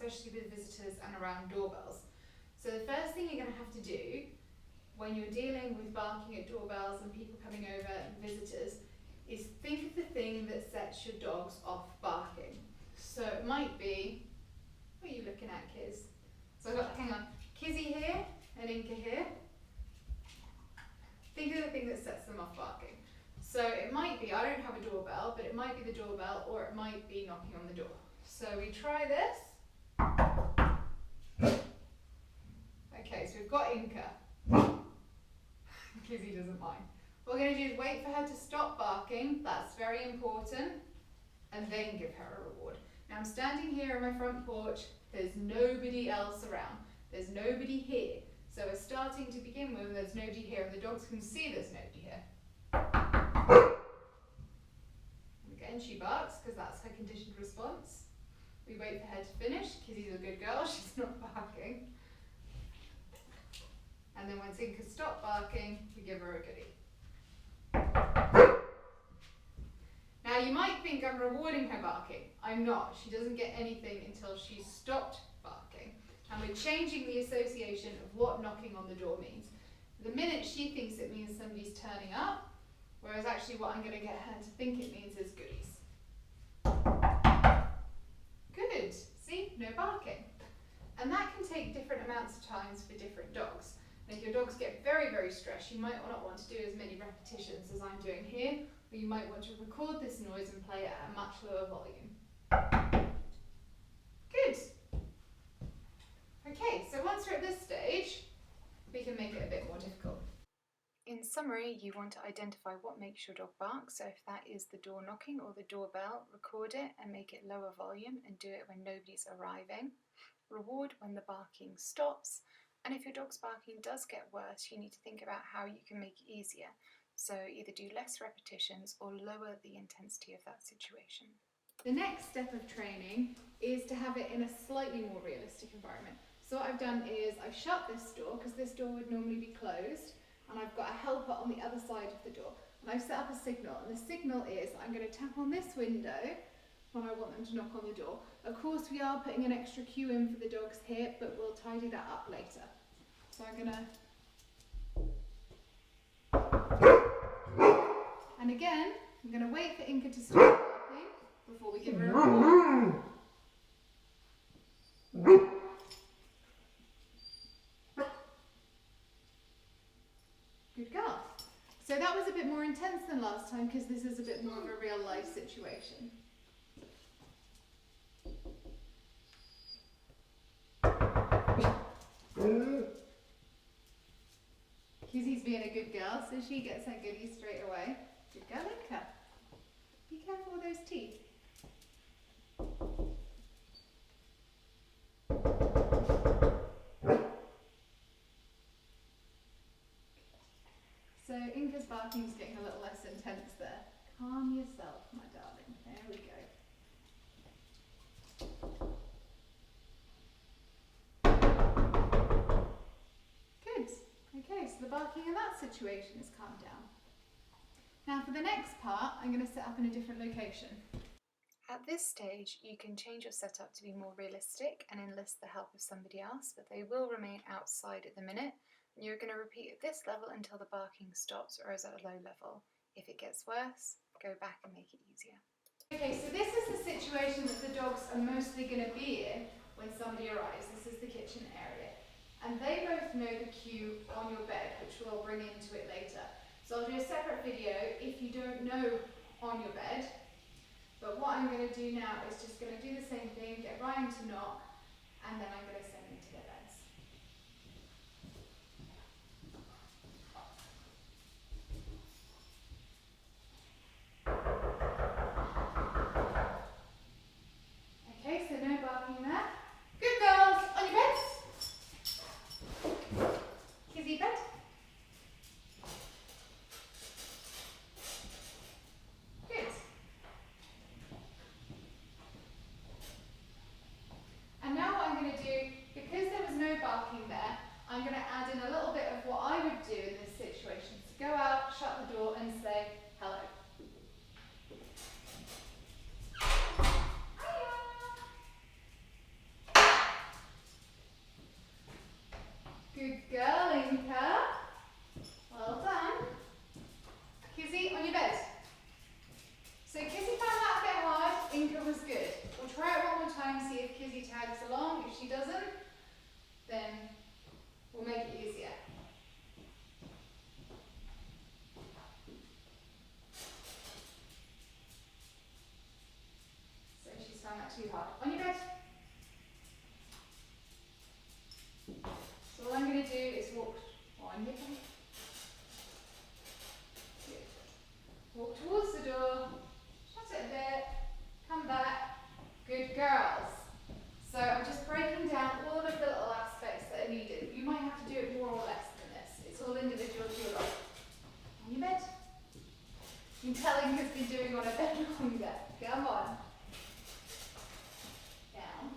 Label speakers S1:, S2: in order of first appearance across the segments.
S1: especially with visitors and around doorbells. So the first thing you're going to have to do when you're dealing with barking at doorbells and people coming over and visitors is think of the thing that sets your dogs off barking. So it might be, what are you looking at, Kiz? So I've got, hang on, Kizzy here and Inca here. Think of the thing that sets them off barking. So it might be, I don't have a doorbell, but it might be the doorbell or it might be knocking on the door. So we try this. Okay, so we've got Inca. Kizzy doesn't mind. What we're going to do is wait for her to stop barking, that's very important, and then give her a reward. Now I'm standing here on my front porch, there's nobody else around, there's nobody here. So we're starting to begin with, there's nobody here, and the dogs can see there's nobody here. And again, she barks because that's her conditioned response. We wait for her to finish. Kizzy's a good girl, she's not barking. And then once Inca stopped barking, we give her a goodie. Now you might think I'm rewarding her barking. I'm not. She doesn't get anything until she's stopped barking. And we're changing the association of what knocking on the door means. The minute she thinks it means somebody's turning up, whereas actually what I'm going to get her to think it means is goodies. Good. See? No barking. And that can take different amounts of times for different dogs. And if your dogs get very, very stressed, you might not want to do as many repetitions as I'm doing here, or you might want to record this noise and play it at a much lower volume. Good. Okay, so once we're at this stage, we can make it a bit more difficult. In summary, you want to identify what makes your dog bark, so if that is the door knocking or the doorbell, record it and make it lower volume and do it when nobody's arriving. Reward when the barking stops. And if your dog's barking does get worse, you need to think about how you can make it easier. So either do less repetitions or lower the intensity of that situation. The next step of training is to have it in a slightly more realistic environment. So what I've done is I've shut this door because this door would normally be closed, and I've got a helper on the other side of the door. And I've set up a signal, and the signal is I'm going to tap on this window when I want them to knock on the door. Of course we are putting an extra cue in for the dogs here, but we'll tidy that up later. So I'm going to, and again, I'm going to wait for Inca to stop barking before we give her a reward. Good girl. So that was a bit more intense than last time because this is a bit more of a real life situation. Kizzy's being a good girl, so she gets her goodie straight away. Good girl, Inca. Be careful with those teeth. So Inca's barking is getting a little less intense there. Calm yourself, my darling. There we go. Good. Okay, so the barking in that situation has calmed down. Now for the next part, I'm going to set up in a different location. At this stage, you can change your setup to be more realistic and enlist the help of somebody else, but they will remain outside at the minute. And you're going to repeat at this level until the barking stops or is at a low level. If it gets worse, go back and make it easier. Okay, so this is the situation that the dogs are mostly going to be in when somebody arrives. This is the kitchen area. And they both know the cue on your bed, which we'll bring into it later. So I'll do a separate video if you don't know on your bed. But what I'm going to do now is just going to do the same thing, get Ryan to knock, and then I'm going to send them to their beds. Okay, so no barking there. Good girls, on your beds. Kizzy, bed. Good. And now what I'm going to do here, come here. Good. Walk towards the door, shut it a bit, come back. Good girls. So I'm just breaking down all of the little aspects that are needed. You might have to do it more or less than this. It's all individual to your dog. On your bed. I'm telling has been doing on a bed longer. Come on. Down.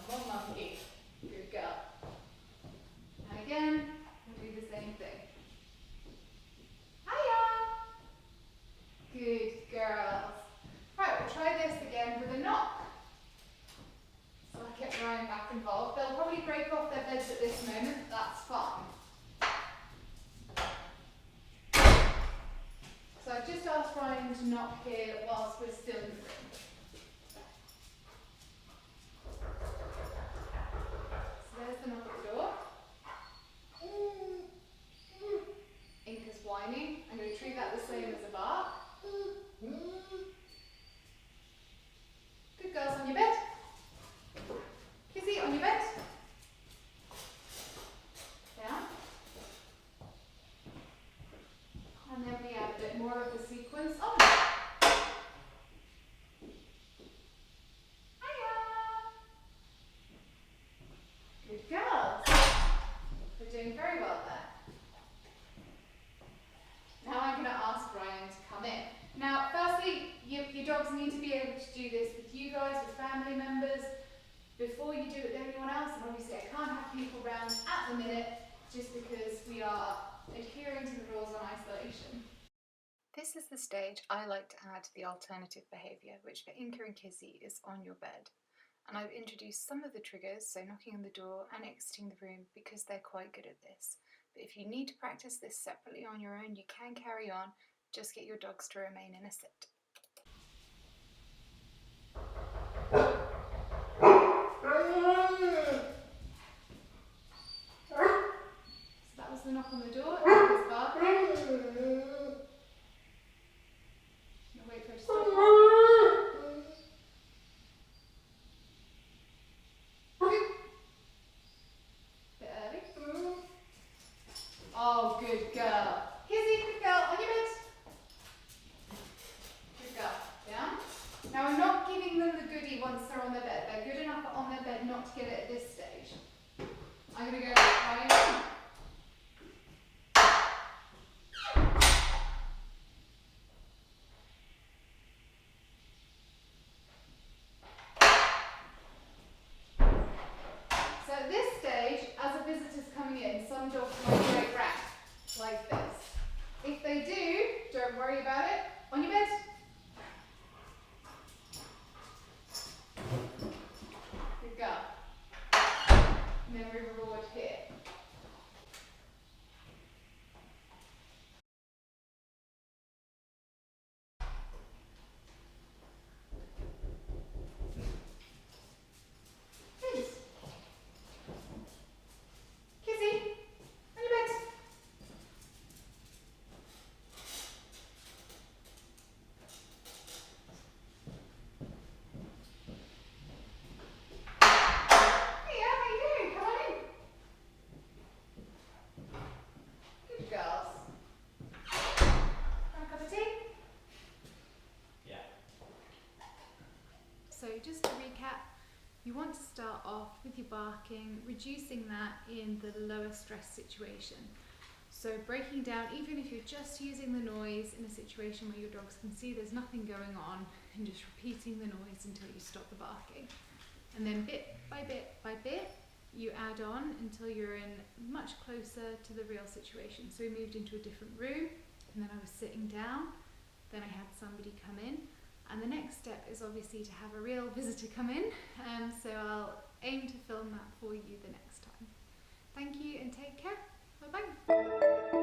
S1: Come on, monkey. Good girl. And again, we'll do the same thing. Hiya. Good girls. Right, we'll try this again with a knock. So I kept Ryan back involved. They'll probably break off their beds at this moment. That's fine. So I've just asked Ryan to knock here whilst we're still in the room. So there's the knock at the door. Inca's whining. I'm going to treat that the same as a bark. Good girls, on your bed. Kizzy, on your bed. Down. And then we add a bit more of the sequence on. Hiya! Good girls. We're doing very well there. Now I'm going to ask Ryan to come in. Now, firstly, your dogs need to be able to do this with you guys, with family members, before you do it with anyone else. And obviously I can't have people around at the minute just because we are adhering to the rules on isolation. This is the stage I like to add the alternative behaviour, which for Inca and Kizzy is on your bed. And I've introduced some of the triggers, so knocking on the door and exiting the room, because they're quite good at this. But if you need to practice this separately on your own, you can carry on. Just get your dogs to remain in a sit. So that was the knock on the door. Inca's barking. Now wait for her to stop. Bit early. Oh, good girl. Kizzy, good girl, on your bed. Good girl. Down. Now I'm not giving them the goodie once they're on their bed. They're good enough on their bed not to get it at this stage. I'm going to go right. So at this stage, as a visitor's coming in, some dogs might break round like this. If they do, don't worry about it. On your bed. Good girl. And then we reward here. Please. Kizzy, on your bed. So just to recap, you want to start off with your barking, reducing that in the lower stress situation. So breaking down, even if you're just using the noise in a situation where your dogs can see there's nothing going on, and just repeating the noise until you stop the barking. And then bit by bit, you add on until you're in much closer to the real situation. So we moved into a different room, and then I was sitting down, then I had somebody come in. And the next step is obviously to have a real visitor come in, so I'll aim to film that for you the next time. Thank you and take care. Bye bye.